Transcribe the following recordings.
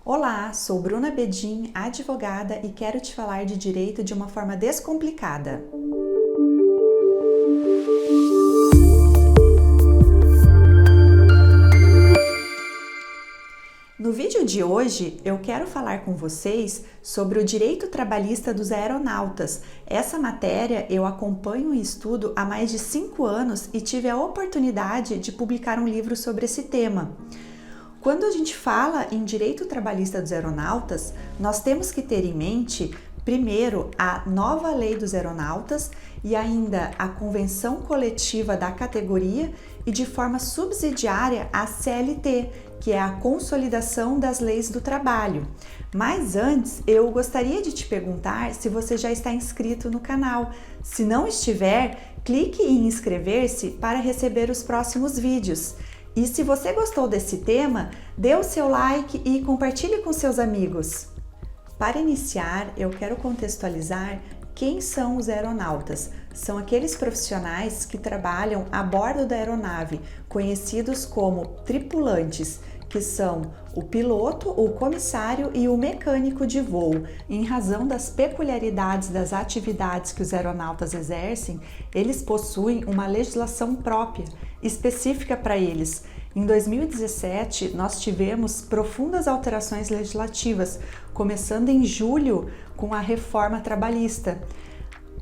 Olá, sou Bruna Bedin, advogada e quero te falar de direito de uma forma descomplicada. No vídeo de hoje, eu quero falar com vocês sobre o direito trabalhista dos aeronautas. Essa matéria eu acompanho e estudo há mais de 5 anos e tive a oportunidade de publicar um livro sobre esse tema. Quando a gente fala em direito trabalhista dos aeronautas, nós temos que ter em mente, primeiro, a nova lei dos aeronautas e ainda a convenção coletiva da categoria e, de forma subsidiária, a CLT, que é a consolidação das leis do trabalho. Mas antes, eu gostaria de te perguntar se você já está inscrito no canal. Se não estiver, clique em inscrever-se para receber os próximos vídeos. E se você gostou desse tema, dê o seu like e compartilhe com seus amigos. Para iniciar, eu quero contextualizar quem são os aeronautas. São aqueles profissionais que trabalham a bordo da aeronave, conhecidos como tripulantes, que são o piloto, o comissário e o mecânico de voo. Em razão das peculiaridades das atividades que os aeronautas exercem, eles possuem uma legislação própria, específica para eles. Em 2017, nós tivemos profundas alterações legislativas, começando em julho com a reforma trabalhista.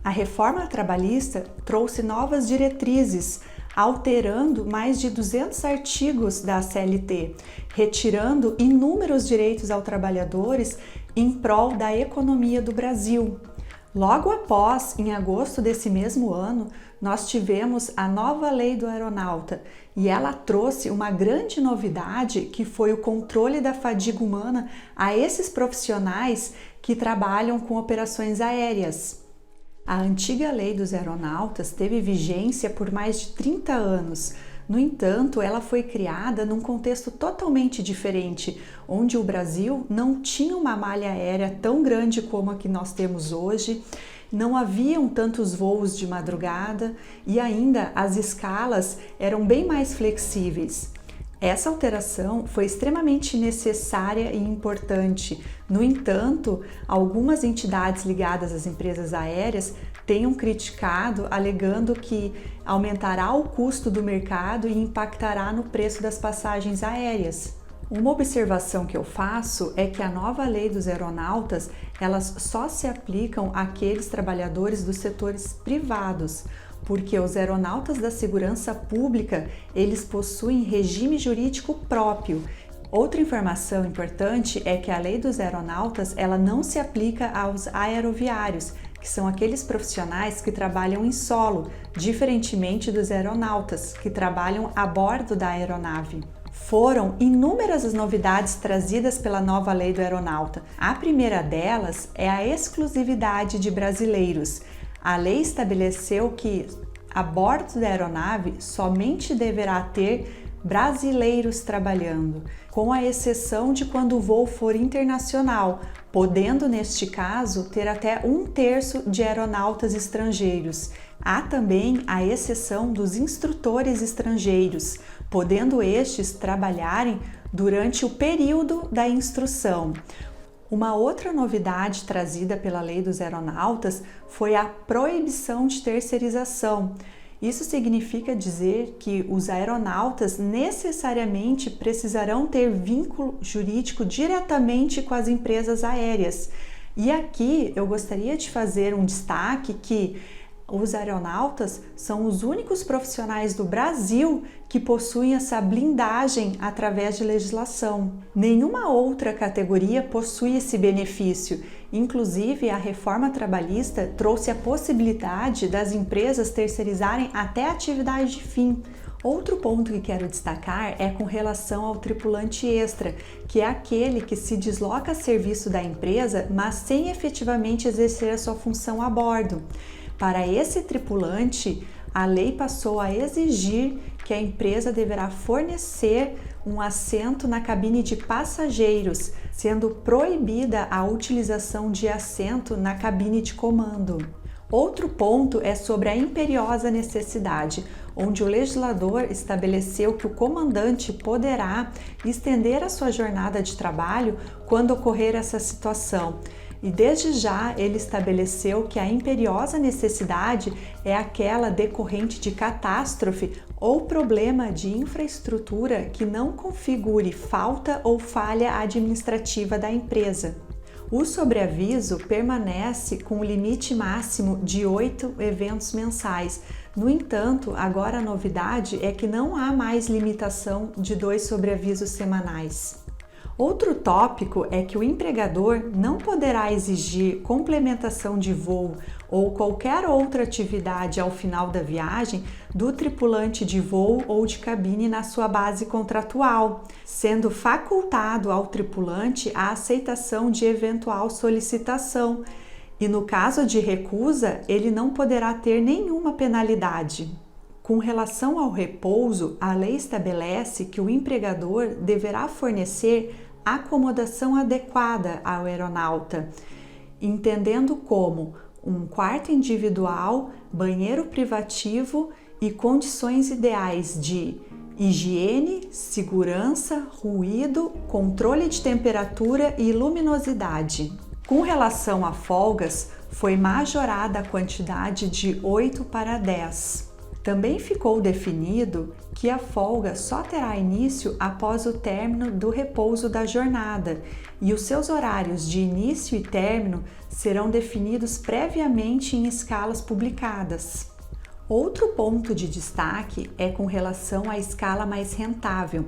A reforma trabalhista trouxe novas diretrizes, alterando mais de 200 artigos da CLT, retirando inúmeros direitos aos trabalhadores em prol da economia do Brasil. Logo após, em agosto desse mesmo ano, nós tivemos a nova lei do aeronauta e ela trouxe uma grande novidade que foi o controle da fadiga humana a esses profissionais que trabalham com operações aéreas. A antiga lei dos aeronautas teve vigência por mais de 30 anos. No entanto, ela foi criada num contexto totalmente diferente, onde o Brasil não tinha uma malha aérea tão grande como a que nós temos hoje, não haviam tantos voos de madrugada e ainda as escalas eram bem mais flexíveis. Essa alteração foi extremamente necessária e importante. No entanto, algumas entidades ligadas às empresas aéreas tenham criticado, alegando que aumentará o custo do mercado e impactará no preço das passagens aéreas. Uma observação que eu faço é que a nova lei dos aeronautas, elas só se aplicam àqueles trabalhadores dos setores privados, porque os aeronautas da segurança pública, eles possuem regime jurídico próprio. Outra informação importante é que a lei dos aeronautas, ela não se aplica aos aeroviários, que são aqueles profissionais que trabalham em solo, diferentemente dos aeronautas, que trabalham a bordo da aeronave. Foram inúmeras as novidades trazidas pela nova lei do aeronauta. A primeira delas é a exclusividade de brasileiros. A lei estabeleceu que a bordo da aeronave somente deverá ter brasileiros trabalhando, com a exceção de quando o voo for internacional, podendo, neste caso, ter até 1/3 de aeronautas estrangeiros. Há também a exceção dos instrutores estrangeiros, podendo estes trabalharem durante o período da instrução. Uma outra novidade trazida pela Lei dos Aeronautas foi a proibição de terceirização. Isso significa dizer que os aeronautas necessariamente precisarão ter vínculo jurídico diretamente com as empresas aéreas. E aqui eu gostaria de fazer um destaque que os aeronautas são os únicos profissionais do Brasil que possuem essa blindagem através de legislação. Nenhuma outra categoria possui esse benefício. Inclusive, a reforma trabalhista trouxe a possibilidade das empresas terceirizarem até a atividade de fim. Outro ponto que quero destacar é com relação ao tripulante extra, que é aquele que se desloca a serviço da empresa, mas sem efetivamente exercer a sua função a bordo. Para esse tripulante, a lei passou a exigir que a empresa deverá fornecer um assento na cabine de passageiros, sendo proibida a utilização de assento na cabine de comando. Outro ponto é sobre a imperiosa necessidade, onde o legislador estabeleceu que o comandante poderá estender a sua jornada de trabalho quando ocorrer essa situação. E desde já ele estabeleceu que a imperiosa necessidade é aquela decorrente de catástrofe ou problema de infraestrutura que não configure falta ou falha administrativa da empresa. O sobreaviso permanece com o limite máximo de 8 eventos mensais. No entanto, agora a novidade é que não há mais limitação de 2 sobreavisos semanais. Outro tópico é que o empregador não poderá exigir complementação de voo ou qualquer outra atividade ao final da viagem do tripulante de voo ou de cabine na sua base contratual, sendo facultado ao tripulante a aceitação de eventual solicitação. E no caso de recusa, ele não poderá ter nenhuma penalidade. Com relação ao repouso, a lei estabelece que o empregador deverá fornecer acomodação adequada ao aeronauta, entendendo como um quarto individual, banheiro privativo e condições ideais de higiene, segurança, ruído, controle de temperatura e luminosidade. Com relação a folgas, foi majorada a quantidade de 8 para 10. Também ficou definido que a folga só terá início após o término do repouso da jornada e os seus horários de início e término serão definidos previamente em escalas publicadas. Outro ponto de destaque é com relação à escala mais rentável.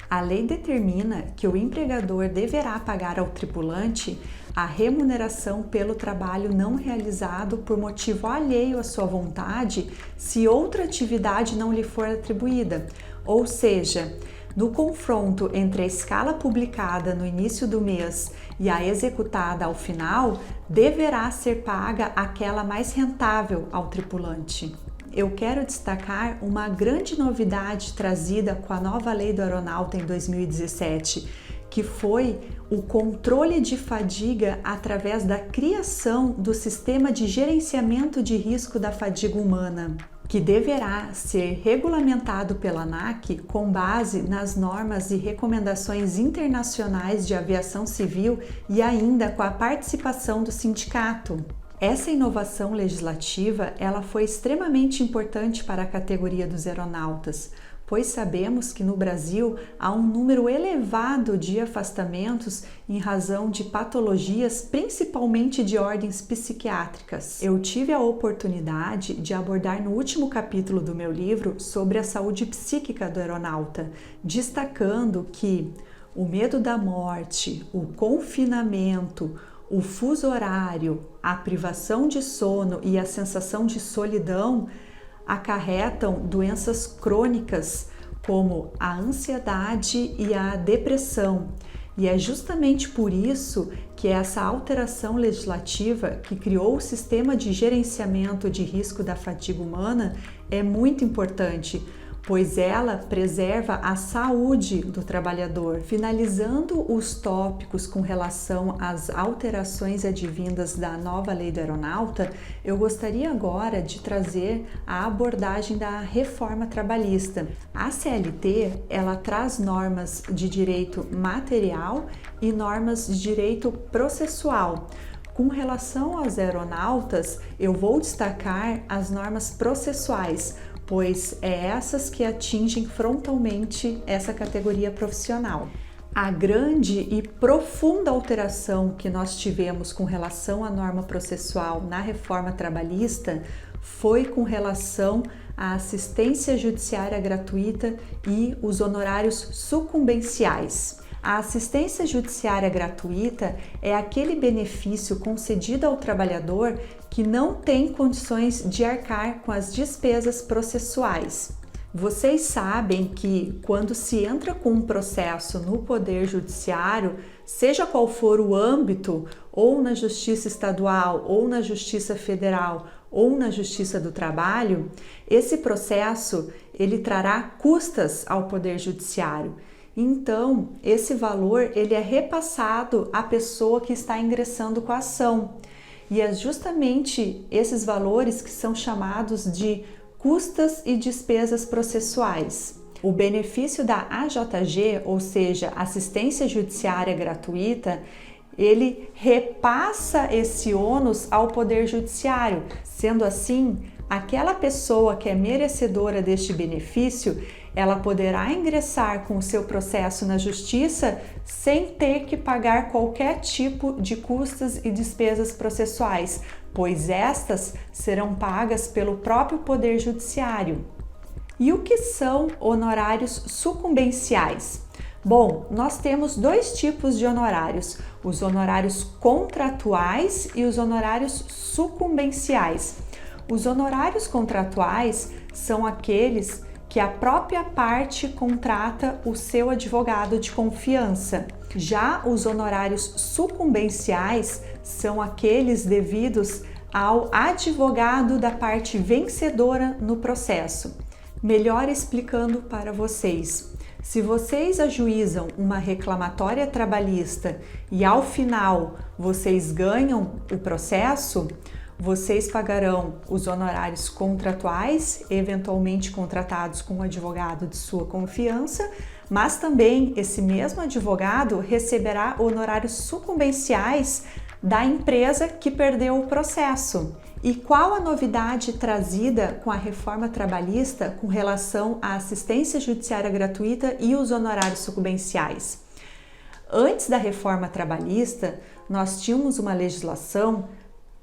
A lei determina que o empregador deverá pagar ao tripulante a remuneração pelo trabalho não realizado por motivo alheio à sua vontade se outra atividade não lhe for atribuída, ou seja, no confronto entre a escala publicada no início do mês e a executada ao final, deverá ser paga aquela mais rentável ao tripulante. Eu quero destacar uma grande novidade trazida com a nova lei do aeronauta em 2017, que foi o controle de fadiga através da criação do sistema de gerenciamento de risco da fadiga humana, que deverá ser regulamentado pela ANAC com base nas normas e recomendações internacionais de aviação civil e ainda com a participação do sindicato. Essa inovação legislativa, ela foi extremamente importante para a categoria dos aeronautas, pois sabemos que no Brasil há um número elevado de afastamentos em razão de patologias, principalmente de ordens psiquiátricas. Eu tive a oportunidade de abordar no último capítulo do meu livro sobre a saúde psíquica do aeronauta, destacando que o medo da morte, o confinamento, o fuso horário, a privação de sono e a sensação de solidão acarretam doenças crônicas como a ansiedade e a depressão. E é justamente por isso que essa alteração legislativa que criou o sistema de gerenciamento de risco da fadiga humana é muito importante, pois ela preserva a saúde do trabalhador. Finalizando os tópicos com relação às alterações advindas da nova lei do aeronauta, eu gostaria agora de trazer a abordagem da reforma trabalhista. A CLT, ela traz normas de direito material e normas de direito processual. Com relação aos aeronautas, eu vou destacar as normas processuais, pois é essas que atingem frontalmente essa categoria profissional. A grande e profunda alteração que nós tivemos com relação à norma processual na reforma trabalhista foi com relação à assistência judiciária gratuita e os honorários sucumbenciais. A assistência judiciária gratuita é aquele benefício concedido ao trabalhador que não tem condições de arcar com as despesas processuais. Vocês sabem que quando se entra com um processo no Poder Judiciário, seja qual for o âmbito, ou na Justiça Estadual, ou na Justiça Federal, ou na Justiça do Trabalho, esse processo ele trará custas ao Poder Judiciário. Então, esse valor ele é repassado à pessoa que está ingressando com a ação. E é justamente esses valores que são chamados de custas e despesas processuais. O benefício da AJG, ou seja, assistência judiciária gratuita, ele repassa esse ônus ao Poder Judiciário. Sendo assim, aquela pessoa que é merecedora deste benefício, ela poderá ingressar com o seu processo na Justiça sem ter que pagar qualquer tipo de custas e despesas processuais, pois estas serão pagas pelo próprio Poder Judiciário. E o que são honorários sucumbenciais? Bom, nós temos dois tipos de honorários, os honorários contratuais e os honorários sucumbenciais. Os honorários contratuais são aqueles que a própria parte contrata o seu advogado de confiança. Já os honorários sucumbenciais são aqueles devidos ao advogado da parte vencedora no processo. Melhor explicando para vocês, se vocês ajuizam uma reclamatória trabalhista e ao final vocês ganham o processo, vocês pagarão os honorários contratuais, eventualmente contratados com um advogado de sua confiança, mas também esse mesmo advogado receberá honorários sucumbenciais da empresa que perdeu o processo. E qual a novidade trazida com a reforma trabalhista com relação à assistência judiciária gratuita e os honorários sucumbenciais? Antes da reforma trabalhista, nós tínhamos uma legislação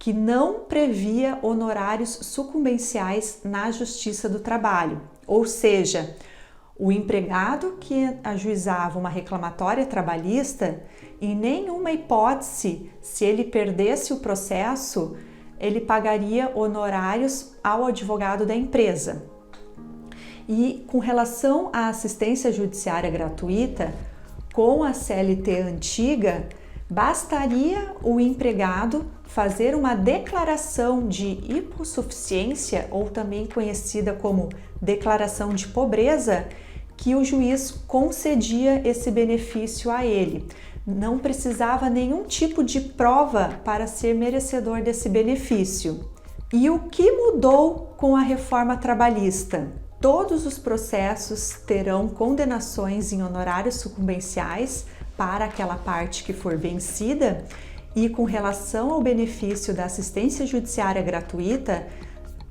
que não previa honorários sucumbenciais na Justiça do Trabalho, ou seja, o empregado que ajuizava uma reclamatória trabalhista, em nenhuma hipótese, se ele perdesse o processo, ele pagaria honorários ao advogado da empresa. E com relação à assistência judiciária gratuita, com a CLT antiga, bastaria o empregado fazer uma declaração de hipossuficiência, ou também conhecida como declaração de pobreza, que o juiz concedia esse benefício a ele. Não precisava nenhum tipo de prova para ser merecedor desse benefício. E o que mudou com a reforma trabalhista? Todos os processos terão condenações em honorários sucumbenciais para aquela parte que for vencida, e com relação ao benefício da assistência judiciária gratuita,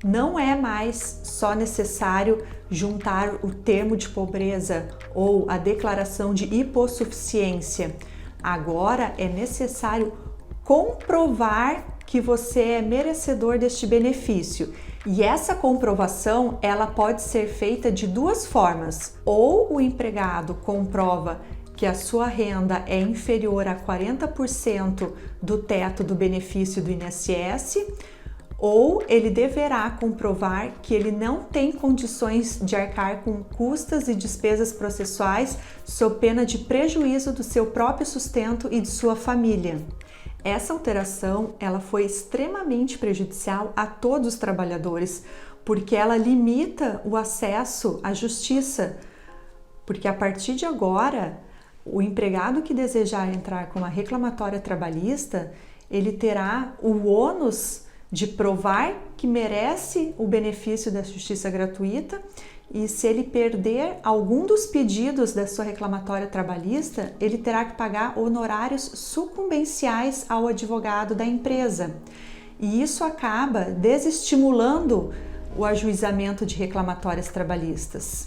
não é mais só necessário juntar o termo de pobreza ou a declaração de hipossuficiência. Agora é necessário comprovar que você é merecedor deste benefício. E essa comprovação, ela pode ser feita de duas formas. Ou o empregado comprova que a sua renda é inferior a 40% do teto do benefício do INSS, ou ele deverá comprovar que ele não tem condições de arcar com custas e despesas processuais sob pena de prejuízo do seu próprio sustento e de sua família. Essa alteração, ela foi extremamente prejudicial a todos os trabalhadores, porque ela limita o acesso à justiça, porque a partir de agora, o empregado que desejar entrar com uma reclamatória trabalhista, ele terá o ônus de provar que merece o benefício da justiça gratuita, e se ele perder algum dos pedidos da sua reclamatória trabalhista, ele terá que pagar honorários sucumbenciais ao advogado da empresa. E isso acaba desestimulando o ajuizamento de reclamatórias trabalhistas.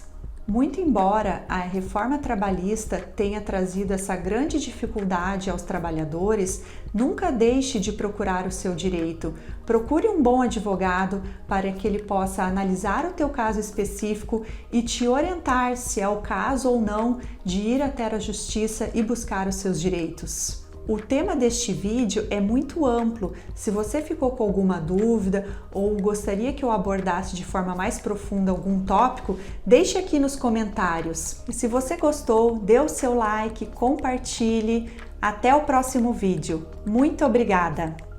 Muito embora a reforma trabalhista tenha trazido essa grande dificuldade aos trabalhadores, nunca deixe de procurar o seu direito. Procure um bom advogado para que ele possa analisar o teu caso específico e te orientar se é o caso ou não de ir até a justiça e buscar os seus direitos. O tema deste vídeo é muito amplo. Se você ficou com alguma dúvida ou gostaria que eu abordasse de forma mais profunda algum tópico, deixe aqui nos comentários. E se você gostou, dê o seu like, compartilhe. Até o próximo vídeo. Muito obrigada!